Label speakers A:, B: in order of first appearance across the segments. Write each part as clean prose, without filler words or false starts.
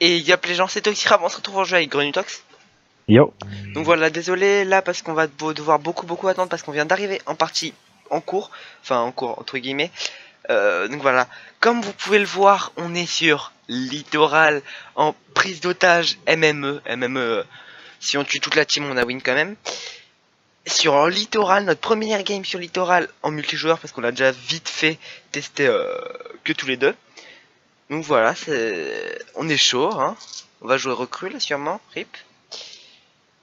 A: Et yop les gens, c'est Toxira, on se retrouve en jeu avec Grenutox.
B: Yo.
A: Donc voilà, désolé là parce qu'on va devoir beaucoup attendre parce qu'on vient d'arriver en partie en cours. Enfin en cours entre guillemets. Donc voilà, comme vous pouvez le voir, on est sur Littoral en prise d'otage MME. Si on tue toute la team on a win quand même. Sur Littoral, notre première game sur Littoral en multijoueur parce qu'on l'a déjà vite fait tester que tous les deux. Donc voilà, on est chaud, hein. On va jouer recrue là sûrement, rip.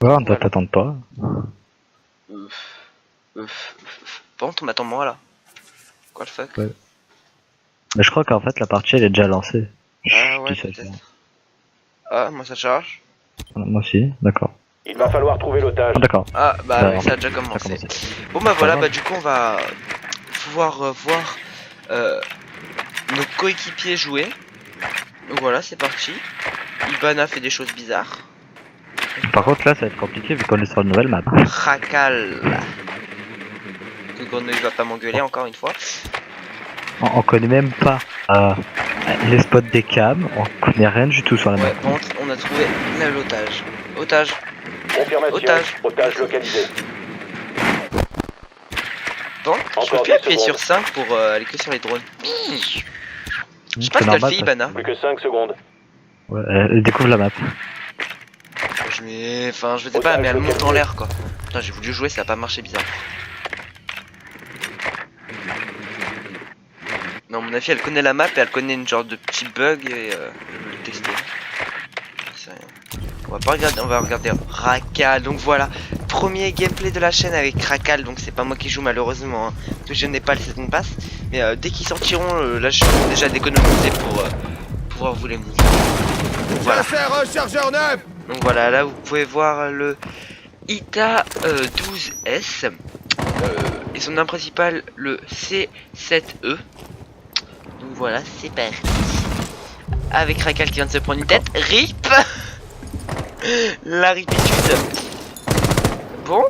B: Ouais, on doit
A: Voilà.
B: t'attendre pas.
A: Bon, on m'attend moi là. Quoi le fuck?
B: Ouais. Mais je crois qu'en fait la partie elle est déjà lancée.
A: Ah ouais,
B: Je dis ça,
A: peut-être. Ah, moi ça charge.
B: Moi aussi, d'accord.
C: Il va falloir trouver l'otage.
B: Ah, d'accord.
A: Ah, bah
B: Bah,
A: oui,
B: en
A: ça a
B: fait,
A: déjà
B: ça a
A: commencé.
B: commencé.
A: Bon bah voilà,
B: va.
A: bah du coup on va pouvoir voir nos coéquipiers jouer. Donc voilà, c'est parti. Ibana fait des choses bizarres.
B: Par contre là ça va être compliqué vu qu'on est sur une nouvelle map.
A: Racal. Que Grenouille va pas m'engueuler encore une fois.
B: On connaît même pas les spots des cams, on connaît rien du tout sur la
A: Ouais,
B: map.
A: par contre, on a trouvé l'otage. Otage.
C: Confirmation.
A: Otage.
C: Otage localisé.
A: Bon, je
C: Encore
A: peux plus
C: 10
A: appuyer sur
C: secondes.
A: 5 pour aller que sur les drones. Je sais pas
B: C'est
A: ce qu'elle
B: normal,
A: fait Ibana.
C: Plus que 5 secondes.
B: Ouais, elle découvre la map.
A: Enfin, je sais pas, mais elle monte en l'air quoi. Putain, j'ai voulu jouer, ça a pas marché, bizarre. Non, à mon avis, elle connaît la map et elle connaît une genre de petit bug et je vais le tester. C'est rien. On va pas regarder, on va regarder Racal. Donc voilà, premier gameplay de la chaîne avec Racal. Donc c'est pas moi qui joue malheureusement, hein, parce que je n'ai pas le season pass. Mais dès qu'ils sortiront, là je vais déjà d'économiser pour pouvoir vous les montrer. Donc voilà.
C: Rechargeur neuf.
A: Donc voilà, là vous pouvez voir le ITA 12S et son nom principal le C7E. Donc voilà, c'est parti. Avec Racal qui vient de se prendre une tête. RIP. La ripitude. Bon,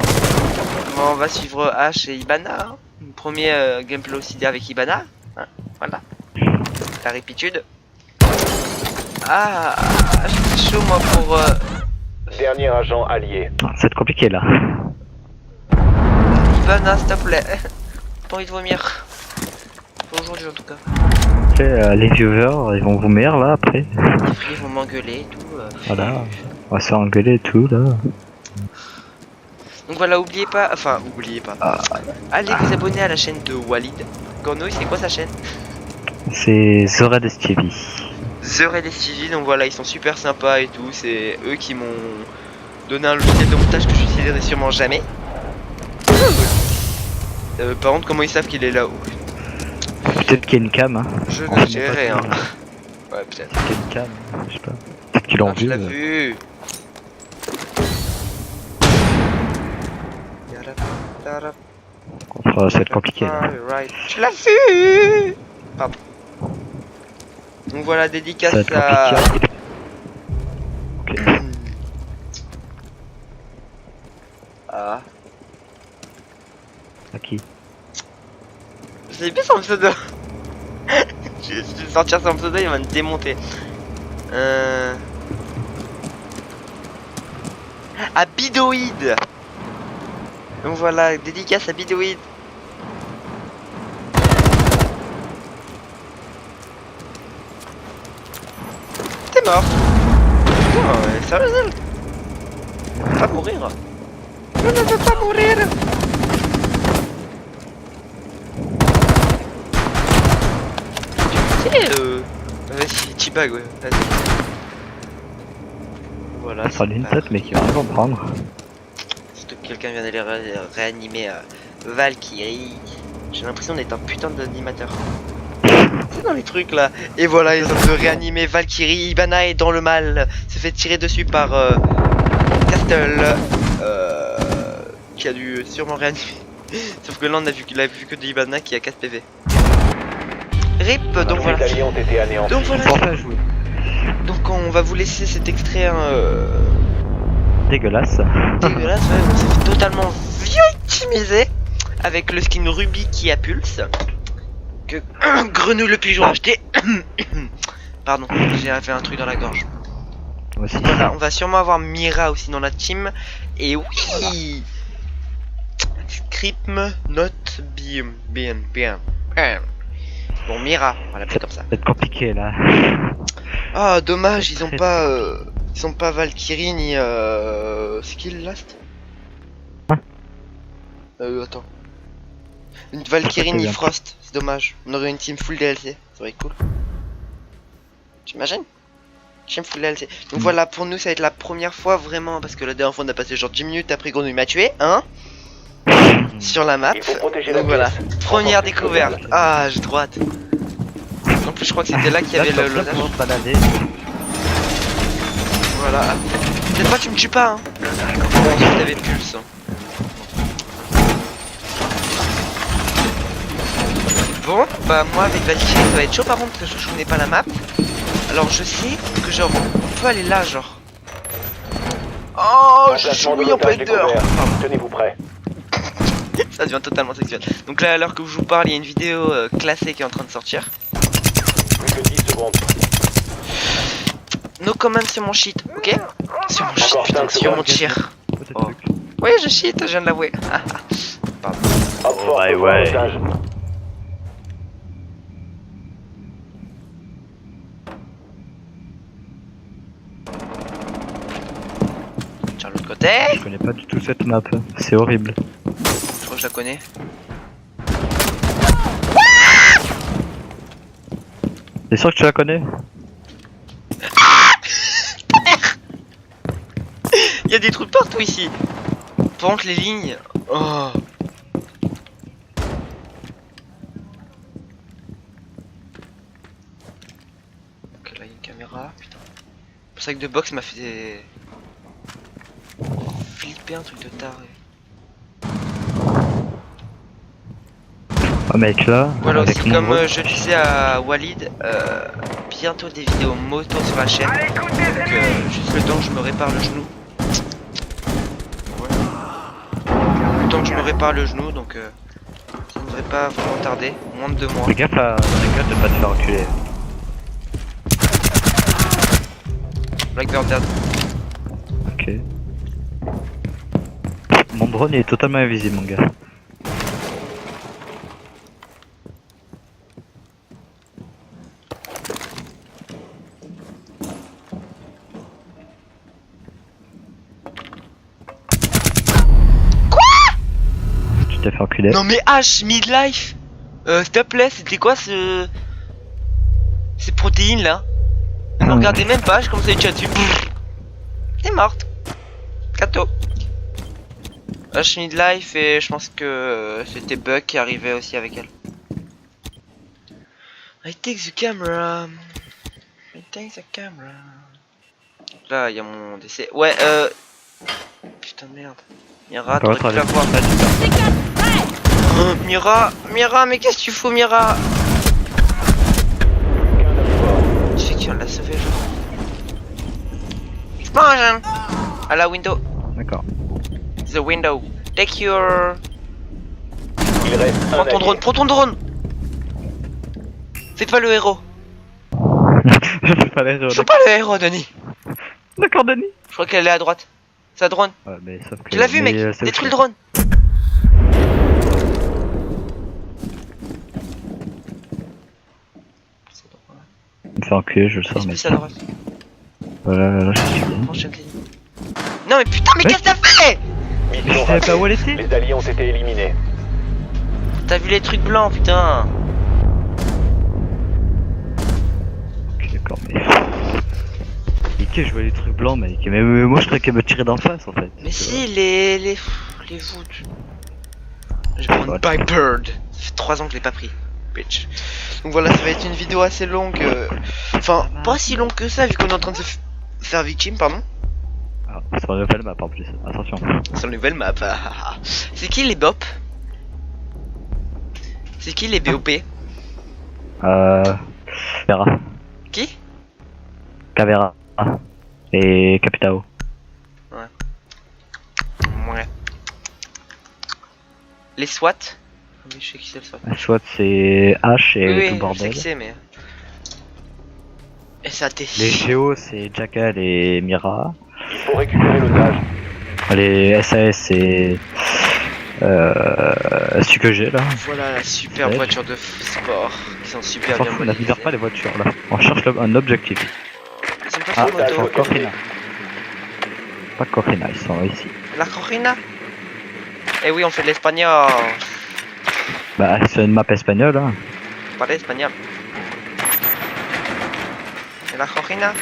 A: on va suivre H et Ibana, hein. Premier gameplay aussi avec Ibana, hein. Voilà. La ripitude. Ah, j'ai chaud moi pour
C: Dernier agent allié.
B: Ça va être compliqué là.
A: Ibana, s'il te plaît. Pas envie de vomir. Pas aujourd'hui en tout cas.
B: Après, les viewers ils vont vomir là après.
A: Les filles vont m'engueuler et tout.
B: Voilà. On va se faire engueuler et tout là.
A: Donc voilà, oubliez pas, allez vous abonner à la chaîne de Walid. Cornouille, c'est quoi sa chaîne?
B: C'est Zora Stevie.
A: The Red STV, donc voilà, ils sont super sympas et tout. C'est eux qui m'ont donné un logiciel de montage que je n'utiliserai sûrement jamais. Par contre, comment ils savent qu'il est là-haut?
B: Peut-être qu'il y a une cam. Hein.
A: Je
B: On
A: ne
B: sait
A: sais
B: pas
A: rien.
B: si-
A: Ouais, peut-être.
B: Peut-être qu'il y a une cam, je sais pas. Peut-être qu'ils l'ont
A: Ah, je
B: vu.
A: l'ai vu.
B: Ça va être compliqué là.
A: Right. Je l'ai vu. Pardon. Donc voilà,
B: Ça
A: dédicace
B: va être
A: à...
B: compliqué. Ok.
A: Ah.
B: À qui?
A: J'ai bien son pseudo. Je vais sortir son pseudo, il va me démonter. À Bidoïd. Donc voilà, dédicace à Bidoïd. T'es mort. Putain, mais sérieux, elle va pas mourir. Je ne veux pas mourir. Vas-y, T-bag, ouais. Vas-y. Voilà.
B: Ça sera une tête mais qui va rien comprendre.
A: Surtout que quelqu'un vient d'aller réanimer Valkyrie. J'ai l'impression d'être un putain d'animateur. C'est dans les trucs là. Et voilà, ils ont de réanimer Valkyrie. Ibana est dans le mal. Se fait tirer dessus par Castle. Qui a dû sûrement réanimer. Sauf que là, on a vu qu'il a vu que de Ibana qui a 4 PV. RIP, donc
C: Les
A: voilà.
C: alliés ont été anéantis.
A: Donc voilà.
B: Pour faire jouer.
A: Donc on va vous laisser cet extrait
B: Dégueulasse.
A: dégueulasse, ouais, on s'est fait totalement victimiser avec le skin Ruby qui a pulse que Grenouille le pigeon a acheté. Pardon, j'ai fait un truc dans la gorge.
B: Aussi.
A: Voilà, on va sûrement avoir Mira aussi dans la team. Et oui, script note bien. Bon, Mira, on va l'appeler comme ça.
B: Ça va être compliqué là.
A: Ah, dommage, ils ont
B: Très,
A: pas, ils ont pas Valkyrie ni Skill Last.
B: Hein
A: Attends. Une Valkyrie
B: Très
A: ni
B: bien.
A: Frost, c'est dommage. On aurait une team full DLC, ça aurait été cool. T'imagines? Team full DLC. Donc voilà, pour nous, ça va être la première fois vraiment, parce que la dernière fois, on a passé genre 10 minutes après qu'on m'a tué, hein, sur la map.
C: Il faut protéger la
A: Donc voilà,
C: pièce.
A: première découverte. Ah, j'ai trop hâte. En plus, je crois que c'était là qu'il y avait
B: Là,
A: le
B: je suis en train de
A: lodage.
B: me balader.
A: Voilà. Cette fois, tu me tues pas, hein. Bon, si t'avais pulse. Hein. Bon, bah moi avec Valkyrie ça va être chaud par contre parce que je connais pas la map. Alors je sais que genre on peut aller là genre. Oh, je suis
C: Emplacement de
A: oui en
C: l'otage
A: Spider.
C: découvert. Tenez-vous prêts.
A: Ça devient totalement sexuel. Donc là à l'heure que je vous parle il y a une vidéo classée qui est en train de sortir.
C: Plus que 10 secondes.
A: No comment sur mon shit, ok? Sur mon shit,
C: Encore
A: putain,
C: 5
A: sur mon
C: secondes.
A: tir.
B: Oh, t'as
A: Oh.
B: truc.
A: Oui je shit, je viens de l'avouer. Pardon.
C: Hop fort,
B: ouais,
C: voir
B: ouais.
C: l'otage.
A: Sur l'autre côté.
B: Je connais pas du tout cette map. C'est horrible.
A: Je crois que je la connais.
B: T'es sûr que tu la connais?
A: Il y a des trucs partout ici. Par contre les lignes. Oh. Ok là il y a une caméra. Putain. Le sac de box m'a fait flipper un truc de taré.
B: Oh mec là,
A: Voilà
B: avec
A: aussi
B: mon
A: comme
B: vote,
A: je disais à Walid, bientôt des vidéos moto sur la chaîne. Donc juste le temps que je me répare le genou. Le temps que je me répare le genou donc ça ne devrait pas vraiment tarder, moins de 2 mois.
B: fais gaffe de pas te faire reculer.
A: Blackbird dead.
B: Ok. Mon drone il est totalement invisible mon gars. Tu t'es fait enculer.
A: Non mais H, midlife s'il te plaît, c'était quoi ce... ces protéines là? Ne regardez même pas, je commence à être dessus. T'es morte. Cato. H midlife et je pense que c'était Buck qui arrivait aussi avec elle. I take the camera. I take the camera. Là, il y a mon décès. Ouais, putain de merde. Mira, t'aurais pu la voir. Mira, mais qu'est-ce que tu fous, Mira? Tu sais que tu viens de la sauver, genre. Je mange, hein. À la window.
B: D'accord.
A: The window. Take your...
C: Il reste un allié.
A: Prends ton drone. Fais pas le héros.
B: Je fais pas les
A: Fais pas le héros, Denis.
B: D'accord Denis.
A: Je crois qu'elle est à droite. C'est un drone.
B: Ouais mais sauf que...
A: Tu l'as vu, mec.
B: c'est
A: Détruis le
B: ok.
A: drone.
B: Il me fait enculer, je le sens
A: Est-ce que
B: mec.
A: c'est à droite?
B: Voilà, je suis bien.
A: Franchement, non mais putain, mais qu'est-ce que t'as fait?
B: Je
C: Mission
B: savais pas
C: ratée.
B: où elle était.
C: Les alliés ont été éliminés.
A: T'as vu les trucs blancs, putain.
B: Ok d'accord mais... Ok je vois les trucs blancs mec, mais moi je croyais qu'elle me tirait d'en face en fait.
A: Mais si, les voûtes. J'ai pris une Pipe Bird. Ça fait 3 ans que je l'ai pas pris. Bitch. Donc voilà, ça va être une vidéo assez longue. Enfin, pas si longue que ça, vu qu'on est en train de se faire victime, pardon.
B: Ah, c'est une nouvelle map en plus, attention.
A: Sur la nouvelle map. C'est qui les BOP? C'est qui les BOP?
B: Vera.
A: Qui?
B: Cavera. Et Capitao.
A: Ouais. Les SWAT? Ah, mais je sais qui c'est le SWAT.
B: Soit c'est H et
A: Oui,
B: tout
A: oui, je sais
B: bordel.
A: qui c'est, mais... SAT.
B: Les Géo, c'est Jackal et Mira.
C: Il faut récupérer l'otage.
B: Les SAS, c'est celui que j'ai là.
A: Voilà la super
B: Ouais.
A: voiture de sport. Qui sont super
B: On
A: bien
B: ne
A: modélisées.
B: libère pas les voitures là. On cherche un objectif.
A: Ils sont pas
B: Ah,
A: sur
B: ils
A: moto.
B: sont Corina. Pas Corina, ils sont ici.
A: La Corina. Eh oui, on fait de l'espagnol.
B: Bah, c'est une map espagnole hein.
A: Parlez espagnol. Et la Corina.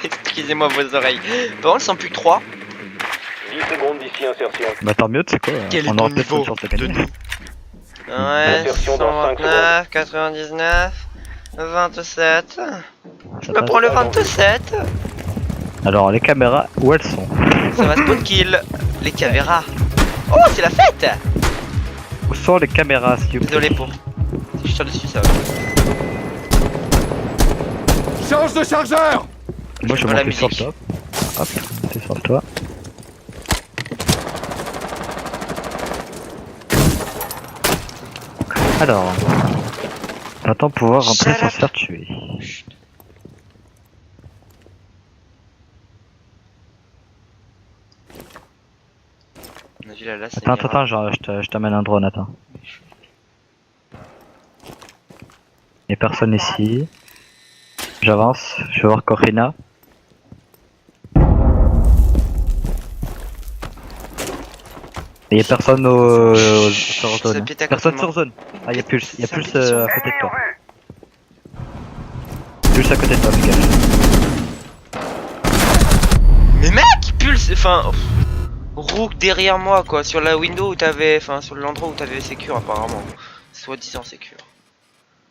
A: Excusez-moi vos oreilles. Par contre, ils sont plus que 3.
C: 10 secondes d'ici insertion.
B: Bah tant mieux, tu sais quoi.
A: Quel est
B: On
A: ton
B: aura peut-être
A: niveau
B: une chance de
A: de
B: gagner.
A: nous? Ouais,
C: Insertion dans 5
A: 129, 99, 27. Je me
B: passe.
A: prends le 27.
B: Alors les caméras, où elles sont?
A: Ça va spawn kill. Les caméras. Oh, c'est la fête.
B: Où sont les caméras s'il vous plaît?
A: Désolé pour. Si je tire dessus, ça va.
D: Change de chargeur!
B: Moi je
A: Dans la
B: monte sur le
A: musique.
B: top. Hop, c'est sur le toit. Alors, va-t-on pouvoir rentrer
A: Shut
B: sans
A: up.
B: se faire tuer?
A: Chut. On a vu là, c'est
B: Attends, je t'amène un drone, attends. Y'a personne ici. J'avance, je vais voir Corina. Et y'a personne sur
A: Ça
B: zone.
A: pète à côté
B: Personne
A: de
B: sur
A: moi.
B: zone. Ah y'a Pulse,
A: Ça
B: à côté
A: pète
B: de toi. Pulse à côté de toi, Miguel.
A: Mais mec, il pulse. Enfin, Rook derrière moi, quoi. Sur la window où t'avais. Enfin, sur l'endroit où t'avais Secure, apparemment. Soi-disant Secure.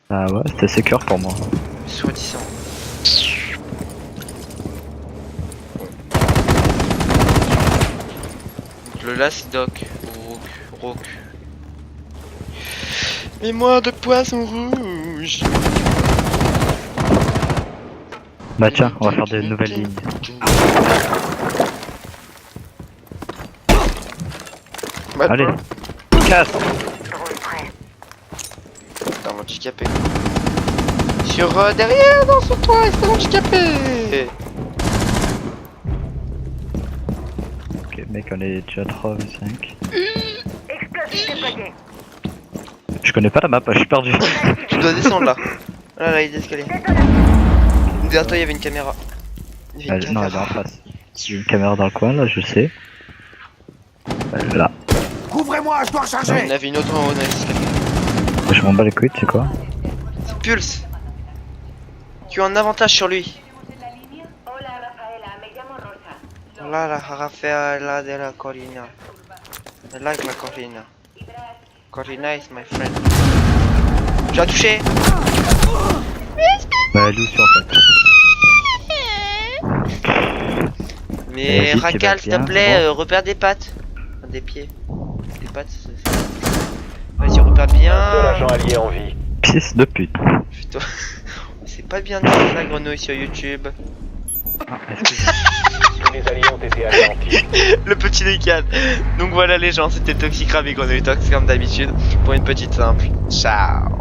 B: Ah ouais, c'était secure pour moi.
A: Soi-disant. Le last doc. Rook. Mets-moi de poisson rouge.
B: Bah tiens, on va faire des nouvelles lignes. Allez, casse!
A: T'es un handicapé. Sur derrière, dans sur toi, c'est un handicapé.
B: Ok, mec, on est déjà 3 ou 5. Je connais pas la map, je suis perdu.
A: Tu dois descendre là. Là, il y a des escaliers. Derrière toi, il y avait une caméra. Il y avait une
B: Non, elle est
A: caméra.
B: en face. Il y a une caméra dans le coin là, je sais. Là,
D: Couvrez-moi, je dois
A: Il y en
D: recharger!
A: avait une autre en haut dans les escaliers.
B: je m'en bats les couilles, c'est quoi?
A: C'est Pulse. Tu as un avantage sur lui.
E: Hola Rafaela, me llamo Rosa.
A: Là, la Rafaela de la Corina. I like la Corina. Corina is my friend. Tu as touché.
B: Bah, elle est où sur en fait?
A: Mais
B: Vas-y, tu
A: Racal,
B: vas
A: s'il te
B: bien,
A: plaît,
B: c'est
A: repère des pattes. Enfin, des pieds. Des pattes, vas-y, repère
C: Un seul
A: bien.
C: agent allié en vie.
B: Fils de pute.
A: Putain. C'est pas bien de faire la grenouille sur YouTube.
B: Ah, excusez-moi.
C: Tous les alliés ont été anéantis.
A: Le petit décal. Donc voilà les gens, c'était Toxic Crab et Grenouille Tox comme d'habitude pour une petite simple. Ciao.